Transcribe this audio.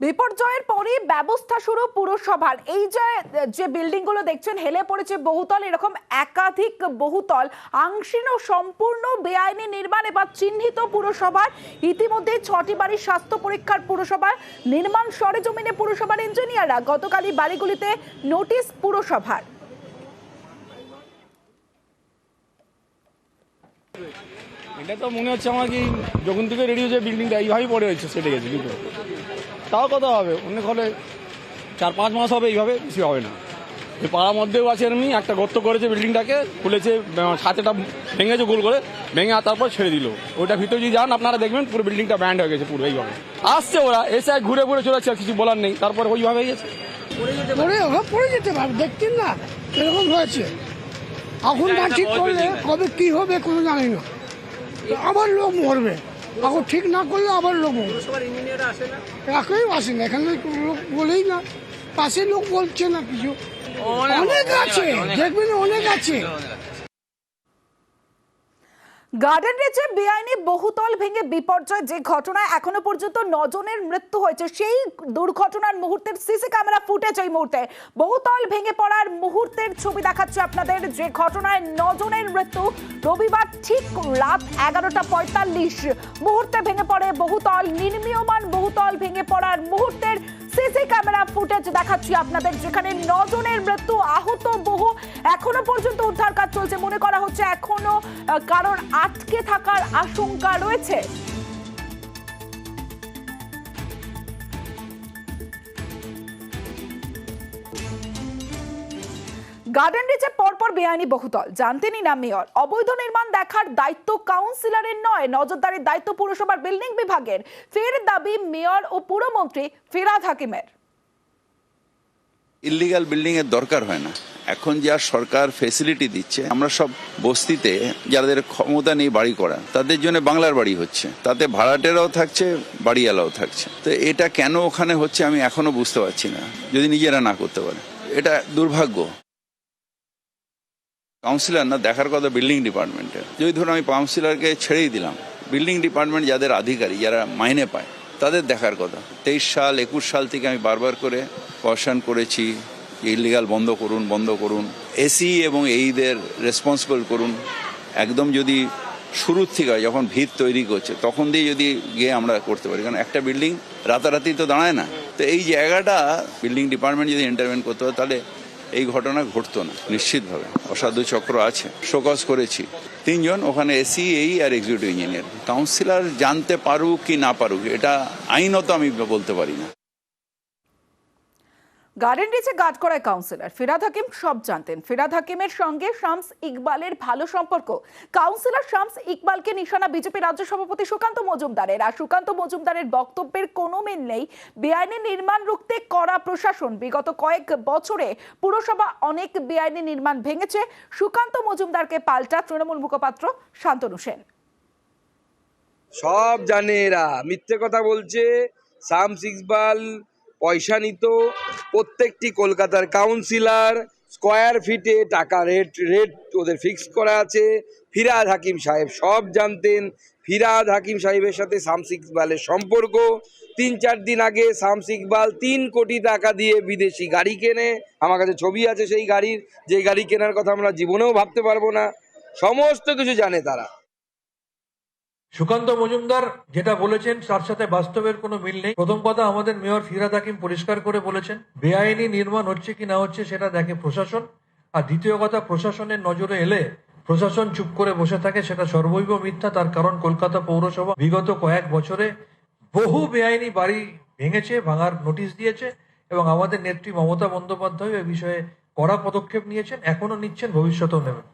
বিপর্যয়ের পরই ব্যবস্থা শুরু পুরসভার। এই যে বিল্ডিং গুলো দেখছেন হেলে পড়েছে বহুতল, এরকম একাধিক বহুতল আংশিক ও সম্পূর্ণ বেআইনি নির্মাণ এবার চিহ্নিত পুরসভার। ইতিমধ্যে 6টি বাড়ির স্বাস্থ্য পরীক্ষার পুরসভার নির্মাণ সরেজমিনে পুরসভার ইঞ্জিনিয়াররা। গতকালই বাড়িগুলিতে নোটিশ পুরসভার। এটা তো মনে হচ্ছে আমার কি যখন থেকে রেডি হয়েছে বিল্ডিংটা এইভাবেই পড়ে হয়েছে, সেটে গেছে। কিন্তু তাও কত হবে, অনেক হলে 4-5 মাস হবে, এইভাবে বেশি হবে না। এই পাড়ার মধ্যেও আছে এমনি একটা গর্ত করেছে, বিল্ডিংটাকে খুলেছে, ছাতেটা ভেঙেছে গোল করে, ভেঙে তারপর ছেড়ে দিল। ওইটা ভিতরে যদি যান আপনারা দেখবেন পুরো বিল্ডিংটা ব্যান্ড হয়ে গেছে পুরো এইভাবে। আসছে ওরা এসে ঘুরে ঘুরে চলে যাচ্ছে, কিছু বলার নেই। তারপরে ওইভাবে গেছে, পড়ে যেতে পারবে, দেখছেন না এরকম হয়েছে। এখন ঠিক করলে কবে কি হবে কোনো জানি না, আবার লোক মরবে। এখন ঠিক না করলে আবার লোক মরবে। কেউ আসে না এখানে, লোক বলেই না, পাশে লোক বলছে না কিছু। অনেক আছে, দেখবেন অনেক আছে। গার্ডেন রিচে বেআইনি বহুতল ভেঙে বিপর্যয়, যে ঘটনায় এখনো পর্যন্ত 9 জনের মৃত্যু হয়েছে, সেই দুর্ঘটনার মুহূর্তের সিসি ক্যামেরা ফুটেজ এই মুহূর্তে। বহুতল ভেঙে পড়ার মুহূর্তের ছবি দেখাচ্ছে আপনাদের, যে ঘটনায় 9 জনের মৃত্যু। রবিবার ঠিক রাত 11:45 মুহূর্তে ভেঙে পড়ে বহুতল। নির্মীয়মান বহুতল ভেঙে পড়ার মুহূর্তের সিসি ক্যামেরা ফুটেজ দেখাচ্ছি আপনাদের, যেখানে 9 জনের মৃত্যু, আহত বহু। এখনো পর্যন্ত উদ্ধার কাজ চলছে, মনে করা হচ্ছে এখনো কারণ আটকে থাকার আশঙ্কা রয়েছে। গার্ডেন রিচে পরপর বেআইনি বহুতল, জানতেনই না মেয়র। অবৈধ নির্মাণ দেখার দায়িত্ব কাউন্সিলরের নয়, নজরদারির দায়িত্ব পুরসভার বিল্ডিং বিভাগের। ফের দাবি মেয়র ও পুরমন্ত্রী ফিরহাদ হাকিমের। ইল্লিগাল বিল্ডিং এর দরকার হয় না। এখন যা সরকার ফেসিলিটি দিচ্ছে, আমরা সব বস্তিতে যাদের ক্ষমতা নেই বাড়ি করা, তাদের জন্য বাংলার বাড়ি হচ্ছে, তাতে ভাড়াটেরাও থাকছে, বাড়িওয়ালাও থাকছে। তো এটা কেন ওখানে হচ্ছে আমি এখনো বুঝতে পারছি না, যদি নিজেরা না করতে পারে। এটা দুর্ভাগ্য। কাউন্সিলর না, দেখার কথা বিল্ডিং ডিপার্টমেন্টের। যদি ধরুন আমি কাউন্সিলরকে ছেড়েই দিলাম, বিল্ডিং ডিপার্টমেন্ট যাদের আধিকারিক, যারা মাইনে পায়, তাদের দেখার কথা। 23 সাল 21 সাল থেকে আমি বারবার করে কোয়েশ্চন করেছি, ইলিগাল বন্ধ করুন, বন্ধ করুন। এসি এবং এইদের রেসপন্সিবল করুন। একদম যদি শুরুর থেকে যখন ভিত তৈরি করছে তখন দিয়ে যদি গিয়ে আমরা করতে পারি, কারণ একটা বিল্ডিং রাতারাতি তো দাঁড়ায় না। তো এই জায়গাটা বিল্ডিং ডিপার্টমেন্ট যদি ইন্টারভেন করতে হয়, তাহলে এই ঘটনা ঘটতো না নিশ্চিতভাবে। অসাধু চক্র আছে, শোকজ করেছি 3 জন ওখানে, এসি, এই আর এক্সিকিউটিভ ইঞ্জিনিয়ার। কাউন্সিলর জানতে পারুক কি না পারুক, এটা আইনত আমি বলতে পারি না। গার্ডেন রিচে গার্ড করায় কাউন্সিলর ফিরহাদ হাকিম সব জানতেন। ফিরহাদ হাকিমের সঙ্গে শামস ইকবালের ভালো সম্পর্ক। কাউন্সিলর শামস ইকবালকে নিশানা বিজেপি রাজ্য সভাপতি সুকান্ত মজুমদারের। আর সুকান্ত মজুমদারের বক্তব্যের কোনো মিল নেই। বেআইনি নির্মাণ রুখতে কড়া প্রশাসন। বিগত কয়েক বছরে পুরসভা অনেক বেআইনি নির্মাণ ভেঙেছে। সুকান্ত মজুমদারকে পাল্টা তৃণমূল মুখপাত্র শান্তনু সেন। সব জানে এরা, মিথ্যে কথা বলছে। শামস ইকবাল পয়সা নিত, প্রত্যেকটি কলকাতার কাউন্সিলর স্কোয়ার ফিটে টাকা রেট ওদের ফিক্স করা আছে। ফিরহাদ হাকিম সাহেব সব জানতেন। ফিরহাদ হাকিম সাহেবের সাথে শামস ইকবালের সম্পর্ক। 3-4 দিন আগে শামস ইকবাল 3 কোটি টাকা দিয়ে বিদেশি গাড়ি কেনে। আমার কাছে ছবি আছে সেই গাড়ির, যে গাড়ি কেনার কথা আমরা জীবনেও ভাবতে পারবো না। সমস্ত কিছু জানে তারা। সুকান্ত মজুমদার যেটা বলেছেন তার সাথে বাস্তবের কোনো মিল নেই। প্রথম কথা, আমাদের মেয়র ফিরহাদ হাকিম পরিষ্কার করে বলেছেন বেআইনি নির্মাণ হচ্ছে কি না হচ্ছে সেটা দেখে প্রশাসন। আর দ্বিতীয় কথা, প্রশাসনের নজরে এলে প্রশাসন চুপ করে বসে থাকে, সেটা সর্বৈব মিথ্যা। তার কারণ কলকাতা পৌরসভা বিগত কয়েক বছরে বহু বেআইনি বাড়ি ভেঙেছে, ভাঙার নোটিশ দিয়েছে, এবং আমাদের নেত্রী মমতা বন্দ্যোপাধ্যায় এ বিষয়ে কড়া পদক্ষেপ নিয়েছেন, এখনো নিচ্ছেন, ভবিষ্যতেও নেবেন।